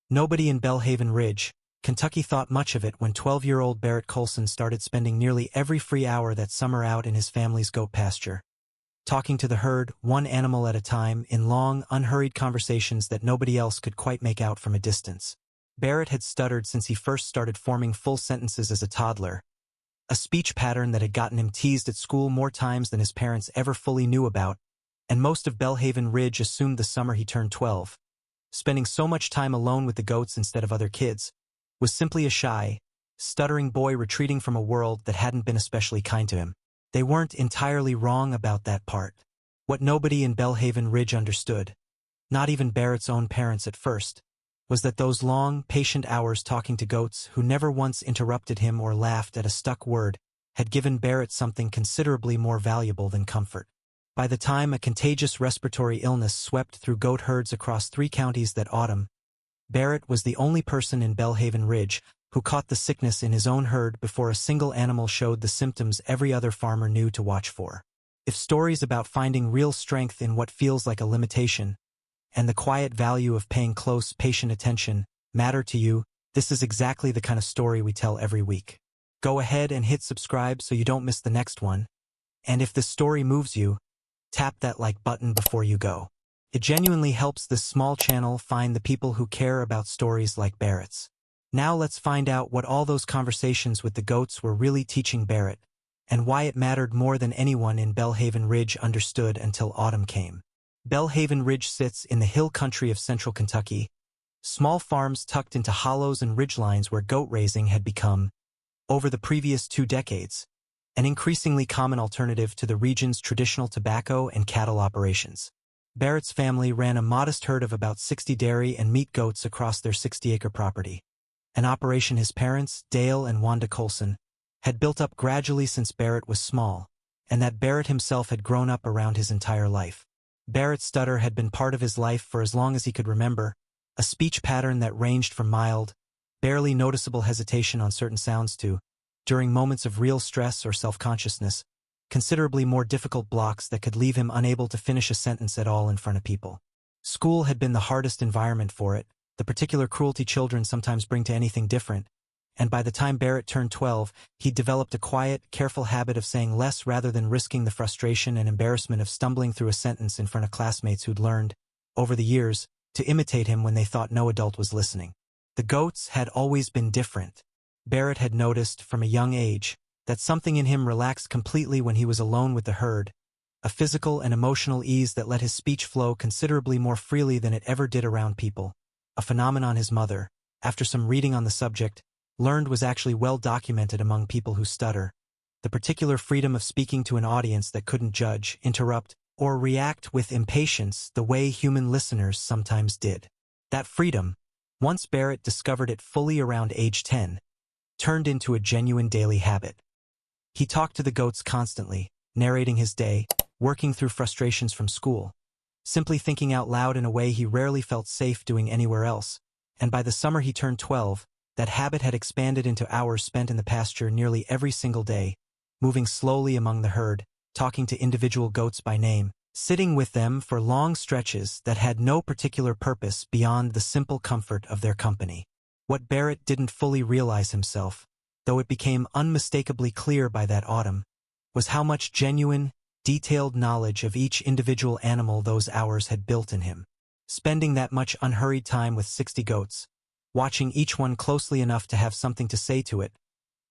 Nobody in Belhaven Ridge, Kentucky thought much of it when 12-year-old Barrett Colson started spending nearly every free hour that summer out in his family's goat pasture, talking to the herd, one animal at a time, in long, unhurried conversations that nobody else could quite make out from a distance. Barrett had stuttered since he first started forming full sentences as a toddler, a speech pattern that had gotten him teased at school more times than his parents ever fully knew about, and most of Belhaven Ridge assumed the summer he turned 12, spending so much time alone with the goats instead of other kids, was simply a shy, stuttering boy retreating from a world that hadn't been especially kind to him. They weren't entirely wrong about that part. What nobody in Belhaven Ridge understood, not even Barrett's own parents at first, was that those long, patient hours talking to goats who never once interrupted him or laughed at a stuck word had given Barrett something considerably more valuable than comfort. By the time a contagious respiratory illness swept through goat herds across 3 counties that autumn, Barrett was the only person in Belhaven Ridge who caught the sickness in his own herd before a single animal showed the symptoms every other farmer knew to watch for. If stories about finding real strength in what feels like a limitation, and the quiet value of paying close, patient attention, matter to you, this is exactly the kind of story we tell every week. Go ahead and hit subscribe so you don't miss the next one. And if this story moves you, tap that like button before you go. It genuinely helps this small channel find the people who care about stories like Barrett's. Now let's find out what all those conversations with the goats were really teaching Barrett, and why it mattered more than anyone in Belhaven Ridge understood until autumn came. Belhaven Ridge sits in the hill country of central Kentucky, small farms tucked into hollows and ridgelines where goat raising had become, over the previous 2 decades, an increasingly common alternative to the region's traditional tobacco and cattle operations. Barrett's family ran a modest herd of about 60 dairy and meat goats across their 60-acre property, an operation his parents, Dale and Wanda Colson, had built up gradually since Barrett was small, and that Barrett himself had grown up around his entire life. Barrett's stutter had been part of his life for as long as he could remember, a speech pattern that ranged from mild, barely noticeable hesitation on certain sounds to, during moments of real stress or self-consciousness, considerably more difficult blocks that could leave him unable to finish a sentence at all in front of people. School had been the hardest environment for it, the particular cruelty children sometimes bring to anything different, and by the time Barrett turned 12, he'd developed a quiet, careful habit of saying less rather than risking the frustration and embarrassment of stumbling through a sentence in front of classmates who'd learned, over the years, to imitate him when they thought no adult was listening. The goats had always been different. Barrett had noticed, from a young age, that something in him relaxed completely when he was alone with the herd, a physical and emotional ease that let his speech flow considerably more freely than it ever did around people, a phenomenon his mother, after some reading on the subject, learned was actually well documented among people who stutter, the particular freedom of speaking to an audience that couldn't judge, interrupt, or react with impatience the way human listeners sometimes did. That freedom, once Barrett discovered it fully around age 10, turned into a genuine daily habit. He talked to the goats constantly, narrating his day, working through frustrations from school, simply thinking out loud in a way he rarely felt safe doing anywhere else, and by the summer he turned 12, that habit had expanded into hours spent in the pasture nearly every single day, moving slowly among the herd, talking to individual goats by name, sitting with them for long stretches that had no particular purpose beyond the simple comfort of their company. What Barrett didn't fully realize himself, though it became unmistakably clear by that autumn, was how much genuine, detailed knowledge of each individual animal those hours had built in him. Spending that much unhurried time with 60 goats, watching each one closely enough to have something to say to it,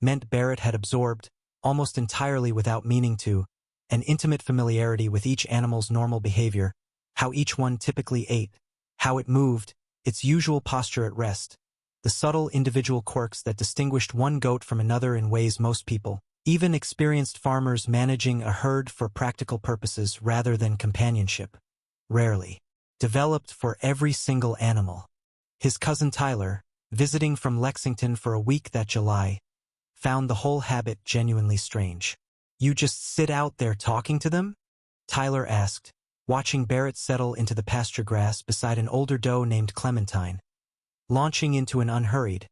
meant Barrett had absorbed, almost entirely without meaning to, an intimate familiarity with each animal's normal behavior, how each one typically ate, how it moved, its usual posture at rest, the subtle individual quirks that distinguished one goat from another in ways most people, even experienced farmers managing a herd for practical purposes rather than companionship, rarely developed for every single animal. His cousin Tyler, visiting from Lexington for a week that July, found the whole habit genuinely strange. "You just sit out there talking to them?" Tyler asked, watching Barrett settle into the pasture grass beside an older doe named Clementine, launching into an unhurried,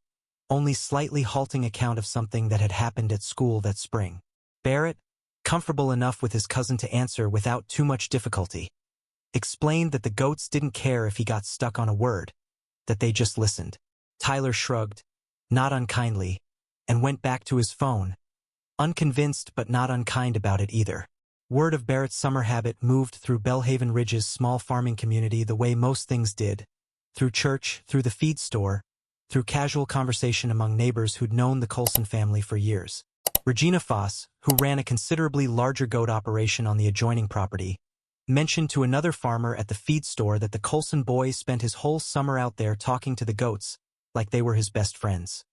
only slightly halting account of something that had happened at school that spring. Barrett, comfortable enough with his cousin to answer without too much difficulty, explained that the goats didn't care if he got stuck on a word, that they just listened. Tyler shrugged, not unkindly, and went back to his phone, unconvinced but not unkind about it either. Word of Barrett's summer habit moved through Belhaven Ridge's small farming community the way most things did, through church, through the feed store, through casual conversation among neighbors who'd known the Colson family for years. Regina Foss, who ran a considerably larger goat operation on the adjoining property, mentioned to another farmer at the feed store that the Colson boy spent his whole summer out there talking to the goats like they were his best friends.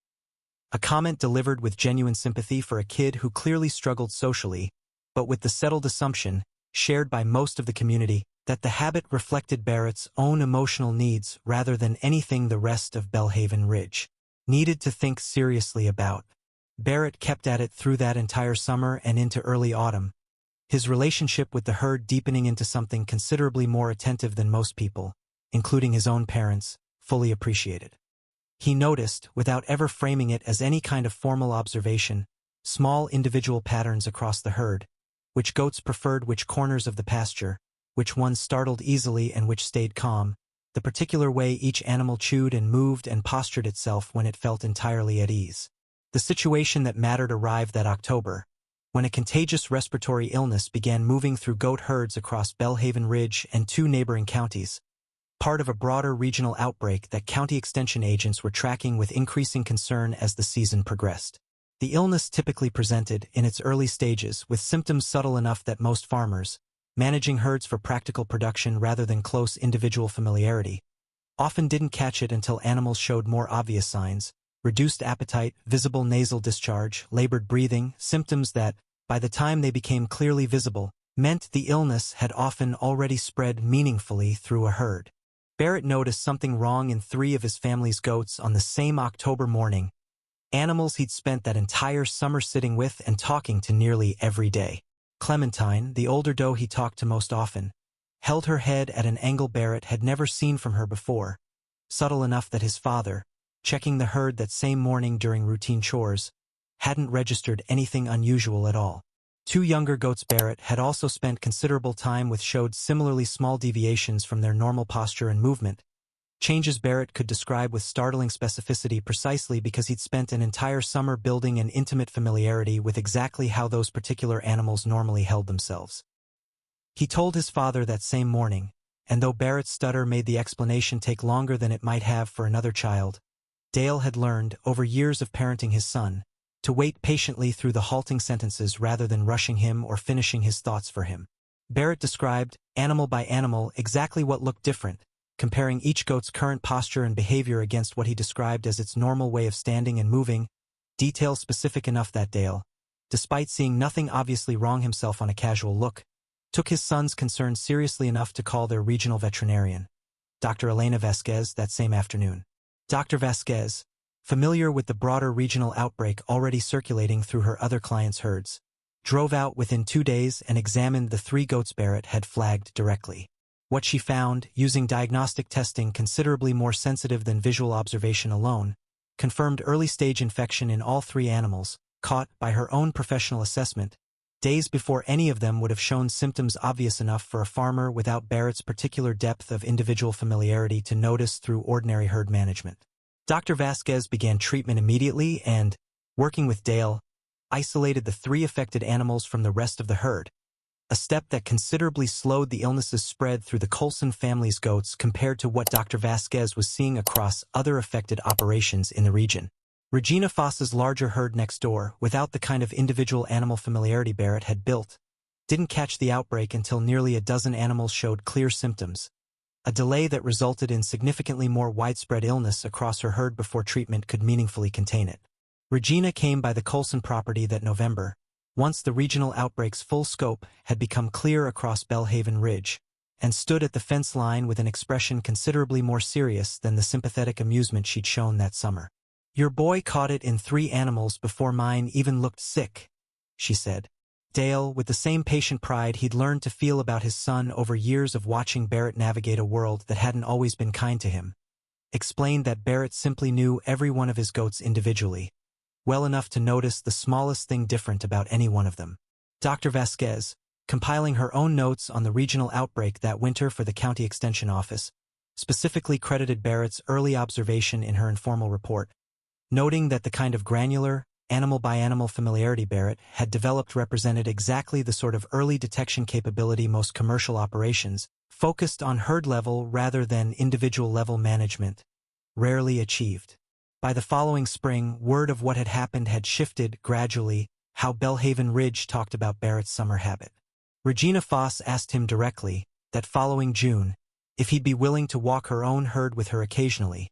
A comment delivered with genuine sympathy for a kid who clearly struggled socially, but with the settled assumption, shared by most of the community, that the habit reflected Barrett's own emotional needs rather than anything the rest of Belhaven Ridge needed to think seriously about. Barrett kept at it through that entire summer and into early autumn, his relationship with the herd deepening into something considerably more attentive than most people, including his own parents, fully appreciated. He noticed, without ever framing it as any kind of formal observation, small individual patterns across the herd, which goats preferred which corners of the pasture, which ones startled easily and which stayed calm, the particular way each animal chewed and moved and postured itself when it felt entirely at ease. The situation that mattered arrived that October, when a contagious respiratory illness began moving through goat herds across Belhaven Ridge and 2 neighboring counties, part of a broader regional outbreak that county extension agents were tracking with increasing concern as the season progressed. The illness typically presented, in its early stages, with symptoms subtle enough that most farmers, managing herds for practical production rather than close individual familiarity, often didn't catch it until animals showed more obvious signs: reduced appetite, visible nasal discharge, labored breathing, symptoms that, by the time they became clearly visible, meant the illness had often already spread meaningfully through a herd. Barrett noticed something wrong in 3 of his family's goats on the same October morning, animals he'd spent that entire summer sitting with and talking to nearly every day. Clementine, the older doe he talked to most often, held her head at an angle Barrett had never seen from her before, subtle enough that his father, checking the herd that same morning during routine chores, hadn't registered anything unusual at all. 2 younger goats Barrett had also spent considerable time with showed similarly small deviations from their normal posture and movement, changes Barrett could describe with startling specificity precisely because he'd spent an entire summer building an intimate familiarity with exactly how those particular animals normally held themselves. He told his father that same morning, and though Barrett's stutter made the explanation take longer than it might have for another child, Dale had learned, over years of parenting his son, to wait patiently through the halting sentences rather than rushing him or finishing his thoughts for him. Barrett described, animal by animal, exactly what looked different, comparing each goat's current posture and behavior against what he described as its normal way of standing and moving, details specific enough that Dale, despite seeing nothing obviously wrong himself on a casual look, took his son's concerns seriously enough to call their regional veterinarian, Dr. Elena Vasquez, that same afternoon. Dr. Vasquez, familiar with the broader regional outbreak already circulating through her other clients' herds, drove out within 2 days and examined the 3 goats Barrett had flagged directly. What she found, using diagnostic testing considerably more sensitive than visual observation alone, confirmed early-stage infection in all 3 animals, caught, by her own professional assessment, days before any of them would have shown symptoms obvious enough for a farmer without Barrett's particular depth of individual familiarity to notice through ordinary herd management. Dr. Vasquez began treatment immediately and, working with Dale, isolated the 3 affected animals from the rest of the herd, a step that considerably slowed the illness's spread through the Colson family's goats compared to what Dr. Vasquez was seeing across other affected operations in the region. Regina Foss's larger herd next door, without the kind of individual animal familiarity Barrett had built, didn't catch the outbreak until nearly a dozen animals showed clear symptoms, a delay that resulted in significantly more widespread illness across her herd before treatment could meaningfully contain it. Regina came by the Colson property that November, once the regional outbreak's full scope had become clear across Belhaven Ridge, and stood at the fence line with an expression considerably more serious than the sympathetic amusement she'd shown that summer. "Your boy caught it in 3 animals before mine even looked sick," she said. Dale, with the same patient pride he'd learned to feel about his son over years of watching Barrett navigate a world that hadn't always been kind to him, explained that Barrett simply knew every one of his goats individually, well enough to notice the smallest thing different about any one of them. Dr. Vasquez, compiling her own notes on the regional outbreak that winter for the county extension office, specifically credited Barrett's early observation in her informal report, noting that the kind of granular, animal-by-animal familiarity Barrett had developed represented exactly the sort of early detection capability most commercial operations, focused on herd-level rather than individual-level management, rarely achieved. By the following spring, word of what had happened had shifted gradually, how Belhaven Ridge talked about Barrett's summer habit. Regina Foss asked him directly, that following June, if he'd be willing to walk her own herd with her occasionally,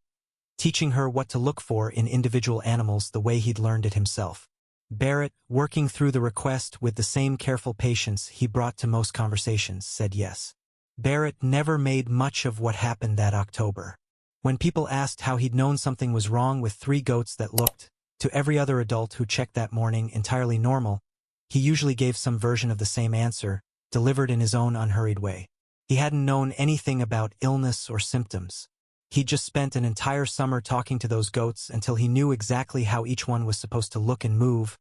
teaching her what to look for in individual animals the way he'd learned it himself. Barrett, working through the request with the same careful patience he brought to most conversations, said yes. Barrett never made much of what happened that October. When people asked how he'd known something was wrong with 3 goats that looked, to every other adult who checked that morning, entirely normal, he usually gave some version of the same answer, delivered in his own unhurried way. He hadn't known anything about illness or symptoms. He'd just spent an entire summer talking to those goats until he knew exactly how each one was supposed to look and move,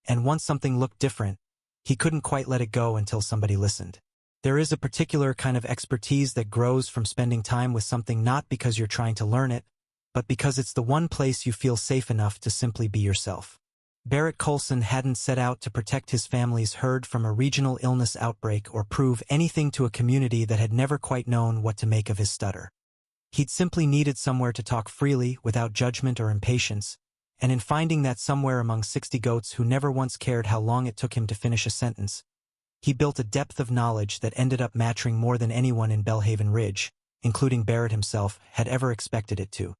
and once something looked different, he couldn't quite let it go until somebody listened. There is a particular kind of expertise that grows from spending time with something not because you're trying to learn it, but because it's the one place you feel safe enough to simply be yourself. Barrett Colson hadn't set out to protect his family's herd from a regional illness outbreak or prove anything to a community that had never quite known what to make of his stutter. He'd simply needed somewhere to talk freely without judgment or impatience, and in finding that somewhere among 60 goats who never once cared how long it took him to finish a sentence, he built a depth of knowledge that ended up matching more than anyone in Belhaven Ridge, including Barrett himself, had ever expected it to.